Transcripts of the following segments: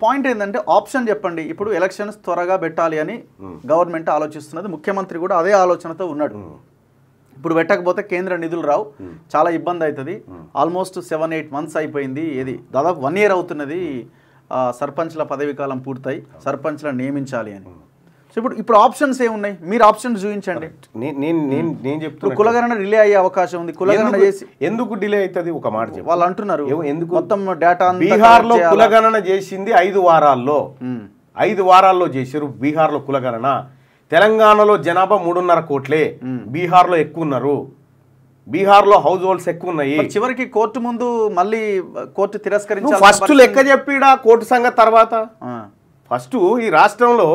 Point ఏంటంటే option చెప్పండి. ఇప్పుడు ఎలక్షన్స్ త్వరగా పెట్టాలి అని గవర్నమెంట్ ఆలోచిస్తున్నది, ముఖ్యమంత్రి కూడా అదే ఆలోచనతో ఉన్నాడు. ఇప్పుడు పెట్టకపోతే కేంద్ర నిధులు రావు, చాలా ఇబ్బంది అవుతుంది. ఆల్మోస్ట్ 7-8 months అయిపోయింది, ఏది దాదాపు 1 year అవుతున్నది సర్పంచ్ల పదవీ కాలం పూర్తయి సర్పంచ్లను నియమించాలి అని. సో ఇప్పుడు ఆప్షన్స్ ఏమున్నాయి, మీరు ఆప్షన్స్ చూపించండి. నేను చెప్తున్నా కులగణన డిలే అయ్యే అవకాశం ఉంది. కులగణన చేసి ఎందుకు డిలే అవుతుంది ఒక మాట చెప్పు. వాళ్ళు అంటున్నారు ఎందుకు మొత్తం డేటా బీహార్లో కులగణన చేసింది 5 వారాల్లో 5 వారాల్లో చేశారు బీహార్లో కులగణన. తెలంగాణలో జనాభా 3.5 కోట్లే, బీహార్లో ఎక్కువ ఉన్నారు, బీహార్లో హౌస్ హోల్డ్స్ ఎక్కువ ఉన్నాయి. చివరికి కోర్టు ముందు మళ్ళీ కోర్టు తిరస్కరించాలి. ఫస్ట్ లెక్క చెప్పిడా కోర్టు సంగతి తర్వాత. ఫస్ట్ ఈ రాష్ట్రంలో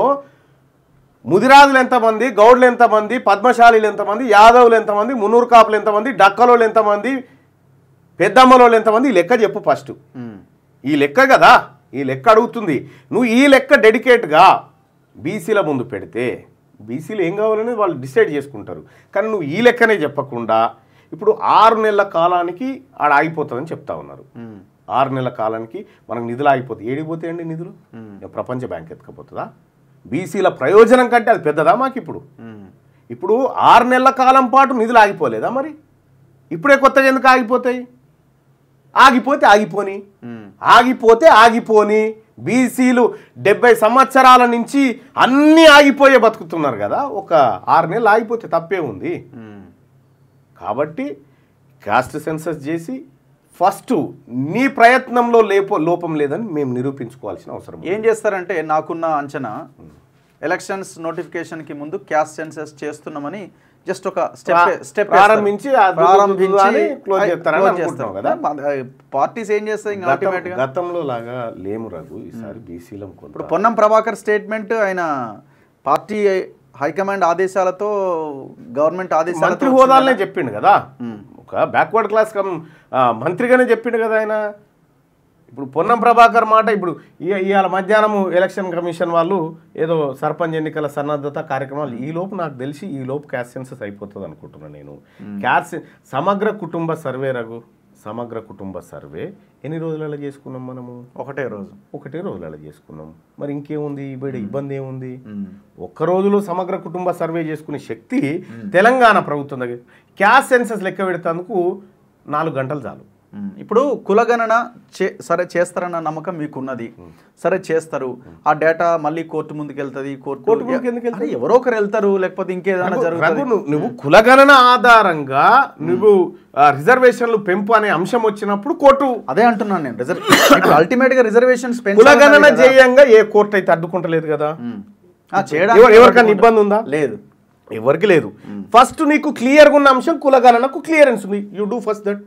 ముదిరాజులు ఎంతమంది, గౌడ్లు ఎంతమంది, పద్మశాలీలు ఎంతమంది, యాదవులు ఎంతమంది, మున్నూరు కాపులు ఎంతమంది, డక్కలోళ్ళు ఎంతమంది, పెద్దమ్మలోళ్ళు ఎంతమంది, ఈ లెక్క చెప్పు ఫస్ట్. ఈ లెక్క కదా, ఈ లెక్క అడుగుతుంది. నువ్వు ఈ లెక్క డెడికేట్గా బీసీల ముందు పెడితే బీసీలు ఏం కావాలని వాళ్ళు డిసైడ్ చేసుకుంటారు. కానీ నువ్వు ఈ లెక్కనే చెప్పకుండా ఇప్పుడు 6 నెలల కాలానికి ఆడ ఆగిపోతుందని చెప్తా ఉన్నారు. 6 నెలల కాలానికి మనకు నిధులు ఆగిపోతాయి. ఏడిపోతాయండి నిధులు? ప్రపంచ బ్యాంక్ ఎత్తుకపోతుందా? బీసీల ప్రయోజనం కంటే అది పెద్దదా మాకు? ఇప్పుడు 6 నెలల కాలం పాటు నిధులు ఆగిపోలేదా? మరి ఇప్పుడే కొత్తగా ఎందుకు ఆగిపోతాయి? ఆగిపోతే ఆగిపోని బీసీలు 70 సంవత్సరాల నుంచి అన్నీ ఆగిపోయే బతుకుతున్నారు కదా. ఒక 6 నెలలు ఆగిపోతే తప్పే ఉంది. కాబట్టి కాస్ట్ సెన్సస్ చేసి ఫస్ట్ నీ ప్రయత్నంలో లోపం లేదని మేము నిరూపించుకోవాల్సిన అవసరం. ఏం చేస్తారంటే నాకున్న అంచనా ఎలక్షన్స్ నోటిఫికేషన్కి ముందు క్యాస్ట్ సెన్సస్ చేస్తున్నామని జస్ట్ ఒక స్టెప్ ప్రారంభించి పార్టీస్ ఏం చేస్తాయి గతంలో లాగా లేము రఘు. ఈసారి బీసీలం ఇప్పుడు పొన్నం ప్రభాకర్ స్టేట్మెంట్, ఆయన పార్టీ హైకమాండ్ ఆదేశాలతో గవర్నమెంట్ ఆదేశాలతో మంత్రి హోదాలనే చెప్పిండు కదా, ఒక బ్యాక్వర్డ్ క్లాస్ మంత్రిగానే చెప్పిండు కదా ఆయన. ఇప్పుడు పొన్నం ప్రభాకర్ మాట ఇప్పుడు ఇవాళ మధ్యాహ్నం ఎలక్షన్ కమిషన్ వాళ్ళు ఏదో సర్పంచ్ ఎన్నికల సన్నద్ధత కార్యక్రమాలు ఈ లోపు నాకు తెలిసి ఈ లోపు క్యాస్ట్ సెన్సస్ అయిపోతుంది అనుకుంటున్నాను నేను. సమగ్ర కుటుంబ సర్వే రఘు, సమగ్ర కుటుంబ సర్వే ఎన్ని రోజులలో చేసుకున్నాం మనము? ఒకటే రోజులలో చేసుకున్నాం. మరి ఇంకేముంది ఇబ్బంది ఏముంది? ఒక్క రోజులో సమగ్ర కుటుంబ సర్వే చేసుకునే శక్తి తెలంగాణ ప్రభుత్వం దగ్గర. క్యాస్ట్ సెన్సస్ లెక్క పెడతానికి 4 గంటలు చాలు. ఇప్పుడు కులగణన సరే చేస్తారన్న నమ్మకం మీకున్నది, సరే చేస్తారు. ఆ డేటా మళ్ళీ కోర్టు ముందుకు వెళ్తుంది, ఎవరో ఒకరు వెళ్తారు, లేకపోతే ఇంకేదైనా జరుగుతుంది. నువ్వు కులగణన ఆధారంగా నువ్వు రిజర్వేషన్లు పెంపు అనే అంశం వచ్చినప్పుడు కోర్టు అదే అంటున్నాను నేను. అల్టిమేట్ గా రిజర్వేషన్స్ కులగణన చేయంగా ఏ కోర్టు అయితే అడ్డుకుంటలేదు కదా. ఎవరికైనా ఇబ్బంది ఉందా? లేదు, ఎవరికి లేదు. ఫస్ట్ నీకు క్లియర్గా ఉన్న అంశం కులగణనకు క్లియరెన్స్ ఉంది. యూ డూ ఫస్ట్ దట్,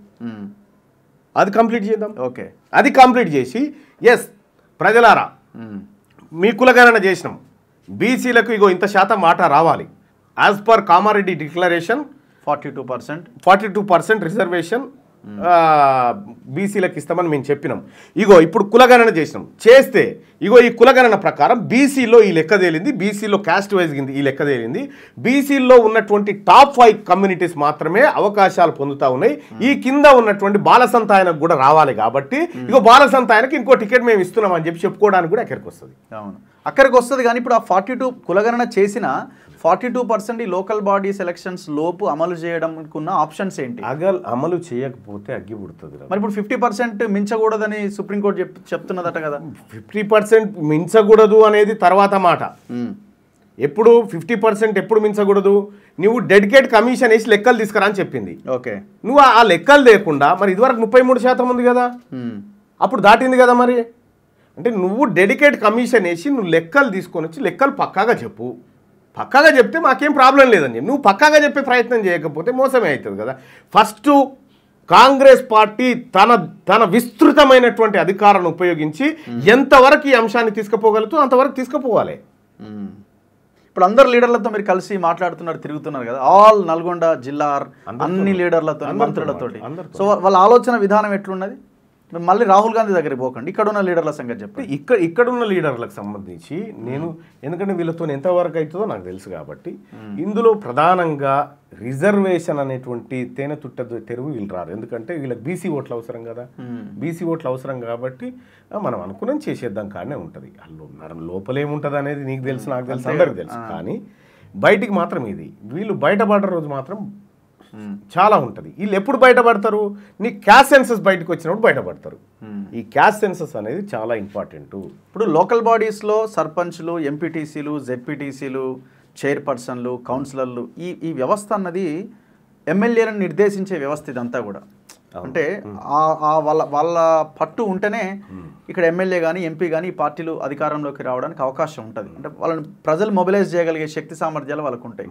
అది కంప్లీట్ చేద్దాం. ఓకే, అది కంప్లీట్ చేసి ఎస్ ప్రజలారా మీ కులగణన చేసినాం, బీసీలకు ఇగో ఇంత శాతం వాటా రావాలి as per Kamareddy declaration 42% reservation బీసీలకు ఇస్తామని మేము చెప్పినాం. ఇగో ఇప్పుడు కులగణన చేసినాం, చేస్తే ఇగో ఈ కులగణన ప్రకారం బీసీలో ఈ లెక్క తేలింది, బీసీలో క్యాస్ట్ వైజ్ ఈ లెక్క తేలింది. బీసీలో ఉన్నటువంటి టాప్ 5 కమ్యూనిటీస్ మాత్రమే అవకాశాలు పొందుతా ఉన్నాయి. ఈ కింద ఉన్నటువంటి బాలసంతాయనకు కూడా రావాలి కాబట్టి ఇగో బాలసంతాయనకు ఇంకో టికెట్ మేము ఇస్తున్నాం అని చెప్పి చెప్పుకోవడానికి కూడా అక్కడికి వస్తుంది. అవును, అక్కడికి వస్తుంది. కానీ ఇప్పుడు ఆ 42 కులగణన చేసిన 42% ఈ లోకల్ బాడీస్ ఎలక్షన్స్ లోపు అమలు చేయడం ఆప్షన్స్ ఏంటి? అమలు చేయకపోతే అగ్గి పుడుతుంది. మరి ఇప్పుడు 50% మించకూడదని సుప్రీంకోర్టు చెప్తున్నదట కదా. 50% మించకూడదు అనేది తర్వాత మాట. ఎప్పుడు 50% ఎప్పుడు మించకూడదు? నువ్వు డెడికేట్ కమిషన్ వేసి లెక్కలు తీసుకురా అని చెప్పింది. ఓకే, నువ్వు ఆ లెక్కలు లేకుండా మరి ఇదివరకు 33% ఉంది కదా, అప్పుడు దాటింది కదా. మరి అంటే నువ్వు డెడికేట్ కమిషన్ వేసి నువ్వు లెక్కలు తీసుకొని వచ్చి లెక్కలు పక్కాగా చెప్పు. పక్కాగా చెప్తే మాకేం ప్రాబ్లం లేదని చెప్పి నువ్వు పక్కాగా చెప్పే ప్రయత్నం చేయకపోతే మోసమే అవుతుంది కదా. ఫస్ట్ కాంగ్రెస్ పార్టీ తన విస్తృతమైనటువంటి అధికారాన్ని ఉపయోగించి ఎంతవరకు ఈ అంశాన్ని తీసుకుపోగలుగుతూ అంతవరకు తీసుకుపోవాలి. ఇప్పుడు అందరు లీడర్లతో మీరు కలిసి మాట్లాడుతున్నారు, తిరుగుతున్నారు కదా, ఆల్ నల్గొండ జిల్లా అన్ని లీడర్లతో మంత్రులతో. సో వాళ్ళ ఆలోచన విధానం ఎట్లున్నది? మళ్ళీ రాహుల్ గాంధీ దగ్గరికి పోకండి, ఇక్కడ ఉన్న లీడర్ల సంగతి చెప్పండి. ఇక్కడున్న లీడర్లకు సంబంధించి నేను, ఎందుకంటే వీళ్ళతో ఎంతవరకు అవుతుందో నాకు తెలుసు కాబట్టి, ఇందులో ప్రధానంగా రిజర్వేషన్ అనేటువంటి తేనె తుట్ట తెరువు వీళ్ళు రారు. ఎందుకంటే వీళ్ళకి బీసీ ఓట్లు అవసరం కదా, బీసీ ఓట్లు అవసరం కాబట్టి మనం అనుకున్నాం చేసేద్దాం కానీ ఉంటుంది. లోపలేముంటుంది అనేది నీకు తెలుసు, నాకు తెలుసు, అందరికి తెలుసు. కానీ బయటికి మాత్రం ఇది, వీళ్ళు బయటపడ్డ రోజు మాత్రం చాలా ఉంటుంది. వీళ్ళు ఎప్పుడు బయటపడతారు? నీ క్యాస్ట్ సెన్సస్ బయటకు వచ్చినప్పుడు బయటపడతారు. ఈ క్యాస్ట్ సెన్సస్ అనేది చాలా ఇంపార్టెంట్. ఇప్పుడు లోకల్ బాడీస్లో సర్పంచ్లు, ఎంపీటీసీలు, జెడ్పీటీసీలు, చైర్పర్సన్లు, కౌన్సిలర్లు, ఈ వ్యవస్థ అన్నది ఎమ్మెల్యేలను నిర్దేశించే వ్యవస్థ ఇదంతా కూడా. అంటే వాళ్ళ పట్టు ఉంటేనే ఇక్కడ ఎమ్మెల్యే కానీ ఎంపీ కానీ ఈ పార్టీలు అధికారంలోకి రావడానికి అవకాశం ఉంటుంది. అంటే వాళ్ళని ప్రజలు మొబిలైజ్ చేయగలిగే శక్తి సామర్థ్యాలు వాళ్ళకు ఉంటాయి.